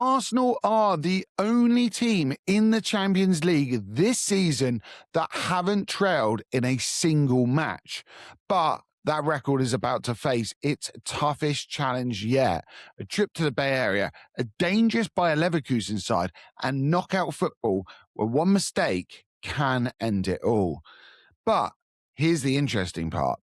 Arsenal are the only team in the Champions League this season that haven't trailed in a single match. But that record is about to face its toughest challenge yet. A trip to the Bay Area, a dangerous Bayer Leverkusen side, and knockout football where one mistake can end it all. But here's the interesting part.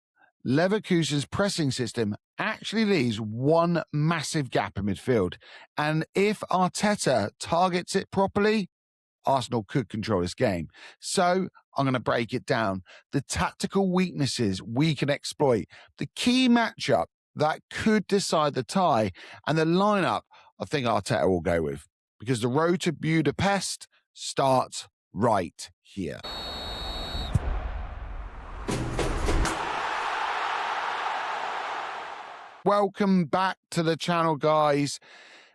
Leverkusen's pressing system actually leaves one massive gap in midfield. And if Arteta targets it properly, Arsenal could control this game. So I'm going to break it down. The tactical weaknesses we can exploit, the key matchup that could decide the tie, and the lineup I think Arteta will go with. Because the road to Budapest starts right here. Welcome back to the channel, guys.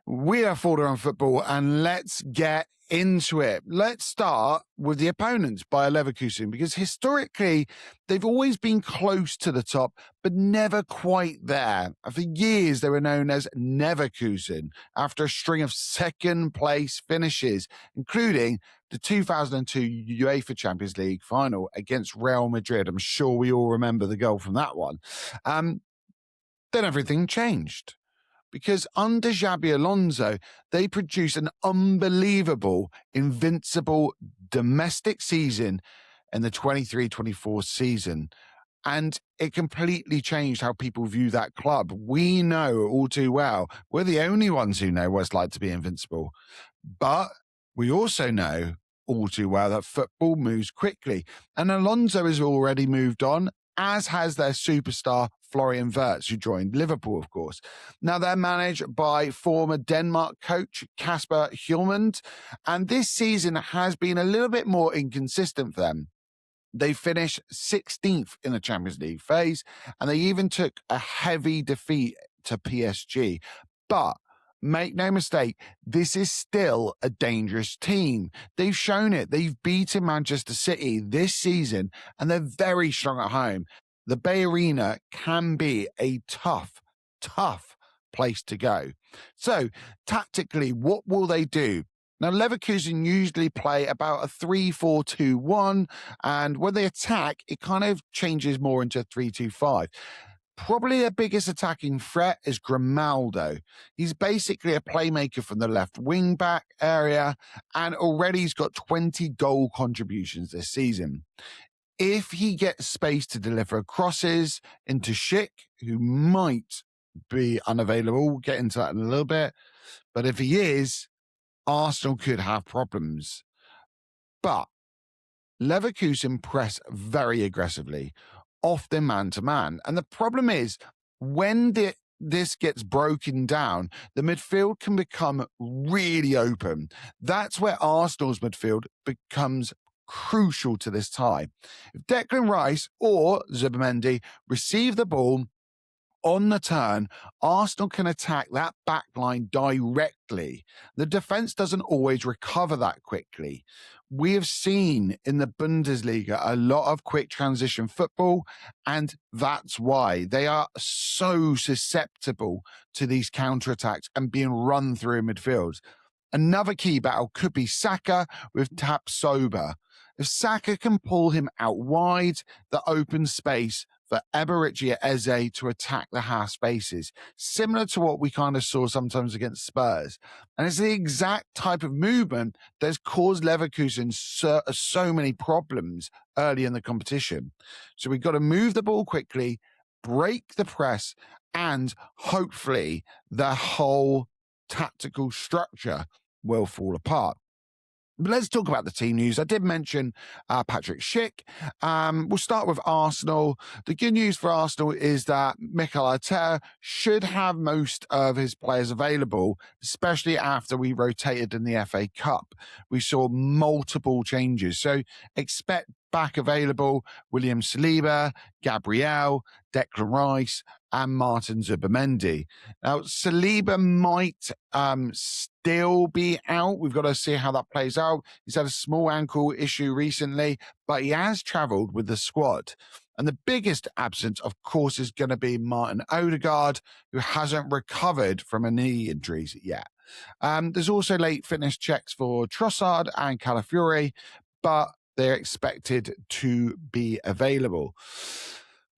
We are Folder on Football, and let's get into it. Let's start with the opponents, Bayer Leverkusen, because historically they've always been close to the top, but never quite there. For years, they were known as Neverkusen after a string of second-place finishes, including the 2002 UEFA Champions League final against Real Madrid. I'm sure we all remember the goal from that one. Then everything changed because under Xabi Alonso, they produced an unbelievable, invincible domestic season in the 23-24 season. And it completely changed how people view that club. We know all too well, we're the only ones who know what it's like to be invincible. But we also know all too well that football moves quickly. And Alonso has already moved on, as has their superstar Florian Wirtz, who joined Liverpool, of course. Now, they're managed by former Denmark coach Kasper Hjulmand, and this season has been a little bit more inconsistent for them. They finished 16th in the Champions League phase, and they even took a heavy defeat to PSG. But make no mistake, this is still a dangerous team. They've shown it. They've beaten Manchester City this season, and they're very strong at home. The BayArena can be a tough place to go. So, tactically, what will they do? Now, Leverkusen usually play about a 3-4-2-1, and when they attack, it kind of changes more into a 3-2-5. Probably their biggest attacking threat is Grimaldo. He's basically a playmaker from the left wing-back area, and already he's got 20 goal contributions this season. If he gets space to deliver crosses into Schick, who might be unavailable, we'll get into that in a little bit, but if he is, Arsenal could have problems. But Leverkusen press very aggressively, often man-to-man. And the problem is, when this gets broken down, the midfield can become really open. That's where Arsenal's midfield becomes crucial to this tie. If Declan Rice or Zubimendi receive the ball on the turn, Arsenal can attack that back line directly. The defense doesn't always recover that quickly. We have seen in the Bundesliga a lot of quick transition football, and that's why they are so susceptible to these counterattacks and being run through midfield. Another key battle could be Saka with Tapsoba. If Saka can pull him out wide, that opens space for Emirates Eze to attack the half spaces, similar to what we kind of saw sometimes against Spurs. And it's the exact type of movement that's caused Leverkusen so many problems early in the competition. So we've got to move the ball quickly, break the press, and hopefully the whole tactical structure will fall apart. But let's talk about the team news. I did mention Patrick Schick. We'll start with Arsenal. The good news for Arsenal is that Mikel Arteta should have most of his players available, especially after we rotated in the FA Cup. We saw multiple changes. So expect back available William Saliba, Gabriel, Declan Rice, and Martin Zubimendi. Now, Saliba might still be out. We've got to see how that plays out. He's had a small ankle issue recently, but he has travelled with the squad. And the biggest absence, of course, is going to be Martin Ødegaard, who hasn't recovered from a knee injury yet. There's also late fitness checks for Trossard and Calafiori, but they're expected to be available.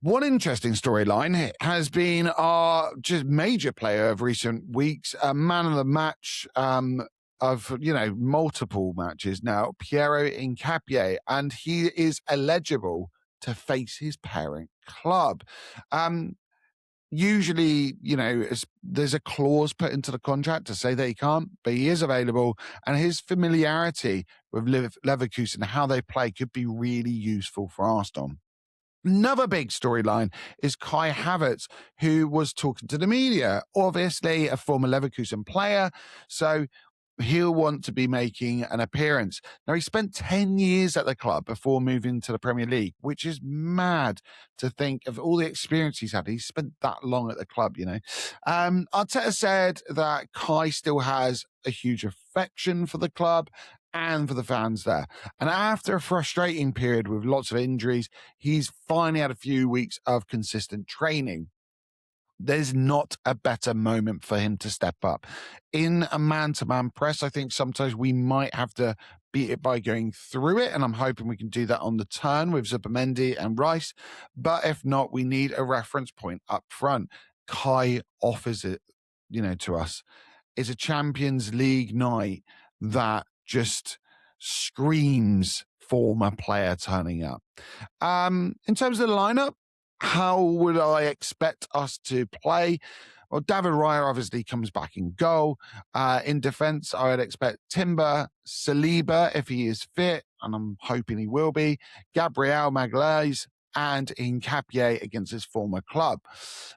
One interesting storyline has been our just major player of recent weeks, a man of the match of, multiple matches now, Piero Hincapié, and he is eligible to face his parent club. Usually, there's a clause put into the contract to say that he can't, but he is available, and his familiarity with Leverkusen and how they play could be really useful for Arsenal. Another big storyline is Kai Havertz, who was talking to the media, obviously a former Leverkusen player, so he'll want to be making an appearance. Now, he spent 10 years at the club before moving to the Premier League, which is mad to think of all the experience he's had. He's spent that long at the club, Arteta said that Kai still has a huge affection for the club and for the fans there. And after a frustrating period with lots of injuries, he's finally had a few weeks of consistent training. There's not a better moment for him to step up. In a man-to-man press, I think sometimes we might have to beat it by going through it, and I'm hoping we can do that on the turn with Zubimendi and Rice. But if not, we need a reference point up front. Kai offers it, to us. It's a Champions League night that just screams former player turning up. In terms of the lineup, how would I expect us to play? Well, David Raya obviously comes back in goal. In defence, I would expect Timber, Saliba, if he is fit, and I'm hoping he will be, Gabriel Magalhaes, and Hincapié against his former club.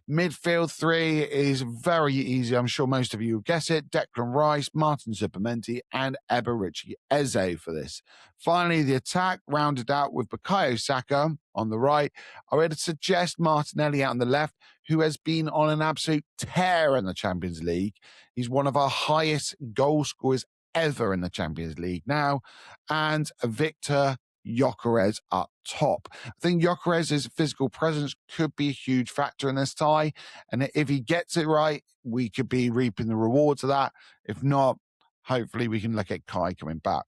Midfield three is very easy. I'm sure most of you will guess it. Declan Rice, Martin Zubimendi, and Eberechi Eze for this. Finally, the attack rounded out with Bukayo Saka on the right. I would suggest Martinelli out on the left, who has been on an absolute tear in the Champions League. He's one of our highest goal scorers ever in the Champions League now. And Victor Gyökeres up top. I think Gyökeres' physical presence could be a huge factor in this tie, and if he gets it right, we could be reaping the rewards of that. If not, hopefully we can look at Kai coming back.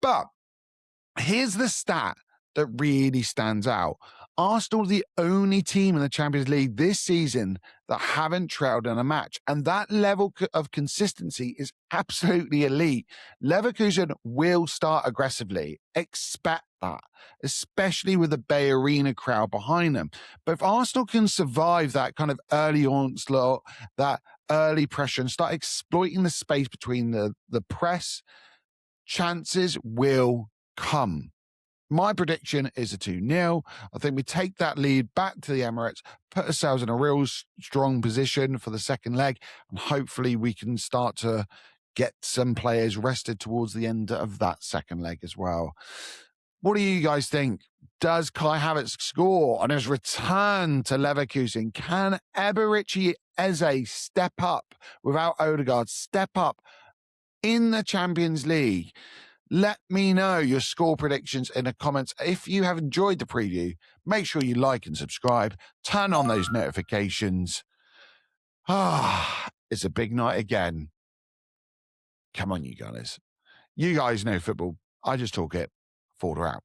But here's the stat that really stands out. Arsenal are the only team in the Champions League this season that haven't trailed in a match. And that level of consistency is absolutely elite. Leverkusen will start aggressively. Expect that, especially with the BayArena crowd behind them. But if Arsenal can survive that kind of early onslaught, that early pressure, and start exploiting the space between the press, chances will come. My prediction is a 2-0. I think we take that lead back to the Emirates, put ourselves in a real strong position for the second leg, and hopefully we can start to get some players rested towards the end of that second leg as well. What do you guys think? Does Kai Havertz score on his return to Leverkusen? Can Eberechi Eze step up without Ødegaard, step up in the Champions League? Let me know your score predictions in the comments. If you have enjoyed the preview, make sure you like and subscribe. Turn on those notifications. It's a big night again. Come on, you guys. You guys know football. I just talk it. Forder out.